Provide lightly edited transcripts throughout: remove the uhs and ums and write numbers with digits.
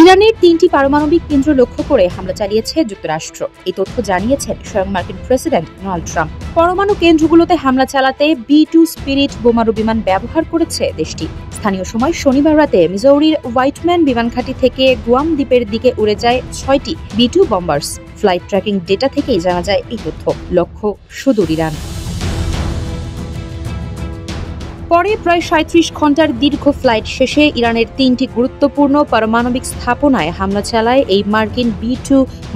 ইরানের ৩টি পারমাণবিক কেন্দ্র লক্ষ্য করে হামলা চালিয়েছে যুক্তরাষ্ট্র। এই তথ্য জানিয়েছেন স্বয়ং মার্কিন প্রেসিডেন্ট ডোনাল্ড ট্রাম্প। পরমাণু কেন্দ্রগুলোতে হামলা চালাতে B-2 স্পিরিট বোমারু বিমান ব্যবহার করেছে দেশটি। স্থানীয় সময় শনিবার রাতে মিজৌরির হোয়াইটম্যান বিমানঘাঁটি থেকে গুয়াম দ্বীপের দিকে উড়ে যায় ৬টি B-2 bombers. Flight tracking data থেকেই জানা যায় এই তথ্য। লক্ষ্য সুদূর ইরান। পরে প্রায় ৩৭ ঘণ্টার দীর্ঘ ফ্লাইট শেষে ইরানের ৩টি গুরুত্বপূর্ণ পারমাণবিক স্থাপনায় হামলা চালায় এই মার্কিন B-2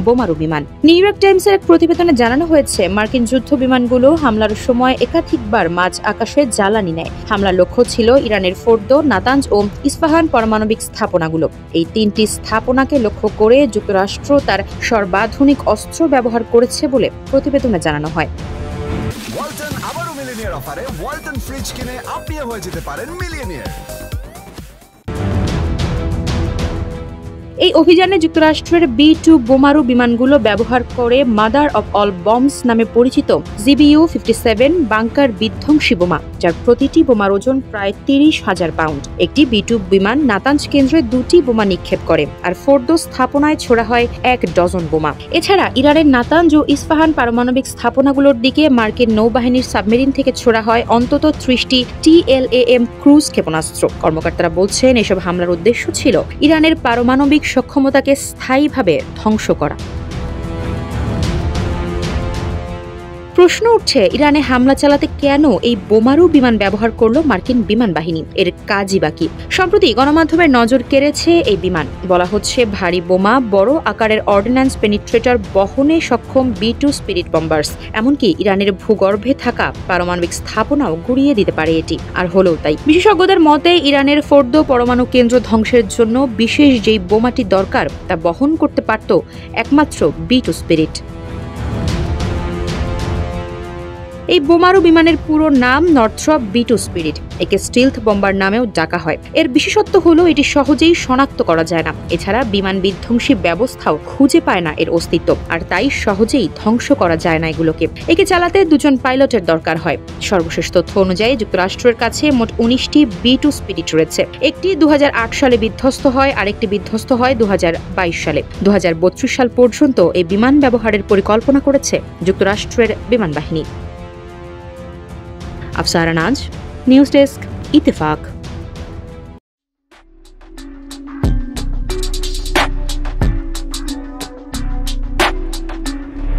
বোমারু বিমান। নিউ ইয়র্ক টাইমসের এক প্রতিবেদনে জানানো হয়েছে, মার্কিন যুদ্ধ বিমানগুলো হামলার সময় একাধিকবার মাঝ আকাশে জ্বালানি নেয়। হামলার লক্ষ্য ছিল ইরানের ফোর্দো, নাতাঞ্জ ও ইস্পাহান পারমাণবিক স্থাপনাগুলো। এই ৩টি স্থাপনাকে লক্ষ্য করে যুক্তরাষ্ট্র তার সর্বাধুনিক অস্ত্র ব্যবহার করেছে বলে প্রতিবেদনে জানানো হয়। ওয়ালটন আবারও মিলিয়নিয়ার অফারে ওয়ালটন ফ্রিজ কিনে আপনিও হয়ে যেতে পারেন মিলিয়নিয়ার। এই অভিযানে যুক্তরাষ্ট্রের B-2 বোমারু বিমানগুলো ব্যবহার করে মাদার অব অল বম্বস নামে পরিচিত GBU-57 বাংকার বিধ্বংসী বোমা, যার প্রতিটি বোমার ওজন প্রায় ৩০,০০০ পাউন্ড। একটি B-2 বিমান নাতাঞ্জ কেন্দ্রে ২টি বোমা নিক্ষেপ করে, আর ফোর্দো স্থাপনায় ছোড়া হয় ১ ডজন বোমা। এছাড়া ইরানের নাতাঞ্জ ও ইস্পাহান পারমাণবিক স্থাপনাগুলোর দিকে মার্কিন নৌবাহিনীর সাবমেরিন থেকে ছোড়া হয় অন্তত ৩০টি TLAM ক্রুজ ক্ষেপণাস্ত্র। কর্মকর্তারা বলছেন, এসব হামলার উদ্দেশ্য ছিল ইরানের পারমাণবিক সক্ষমতাকে স্থায়ীভাবে ধ্বংস করা। প্রশ্ন উঠছে, ইরানে হামলা চালাতে কেন এই বোমারু বিমান ব্যবহার করলো মার্কিন বিমান বাহিনী? এর কাজই বাকি। সম্প্রতি গণমাধ্যমের নজর কেড়েছে এই বিমান। বলা হচ্ছে, ভারী বোমা, বড় আকারের অর্ডিন্যান্স পেনিট্রেটর বহনে সক্ষম B-2 স্পিরিট বম্বার্স। এমনকি ইরানের ভূগর্ভে থাকা পারমাণবিক স্থাপনাও গুড়িয়ে দিতে পারে এটি। আর হলেও তাই। বিশেষজ্ঞদের মতে, ইরানের ফোর্দো পরমাণু কেন্দ্র ধ্বংসের জন্য বিশেষ যেই বোমাটি দরকার তা বহন করতে পারত একমাত্র B-2 স্পিরিট। এই বোমারু বিমানের পুরো নাম নর্থ্রপ B-2 স্পিরিট। একে স্টিলথ বম্বার নামেও ডাকা হয়। এর বিশেষত্ব হলো এটি সহজেই শনাক্ত করা যায় না। এছাড়া বিমান বিধ্বংসী ব্যবস্থাও খুঁজে পায় না এর অস্তিত্ব, আর তাই সহজেই ধ্বংস করা যায় না এগুলোকে। একে চালাতে ২জন পাইলটের দরকার হয়। সর্বশেষ তথ্য অনুযায়ী যুক্তরাষ্ট্রের কাছে মোট ১৯টি B-2 স্পিরিট রয়েছে। একটি ২০০৮ সালে বিধ্বস্ত হয়, আরেকটি বিধ্বস্ত হয় ২০২২ সালে। ২০৩২ সাল পর্যন্ত এই বিমান ব্যবহারের পরিকল্পনা করেছে যুক্তরাষ্ট্রের বিমান বাহিনী। আফসারা নাজ, নিউজ ডেস্ক, ইত্তেফাক।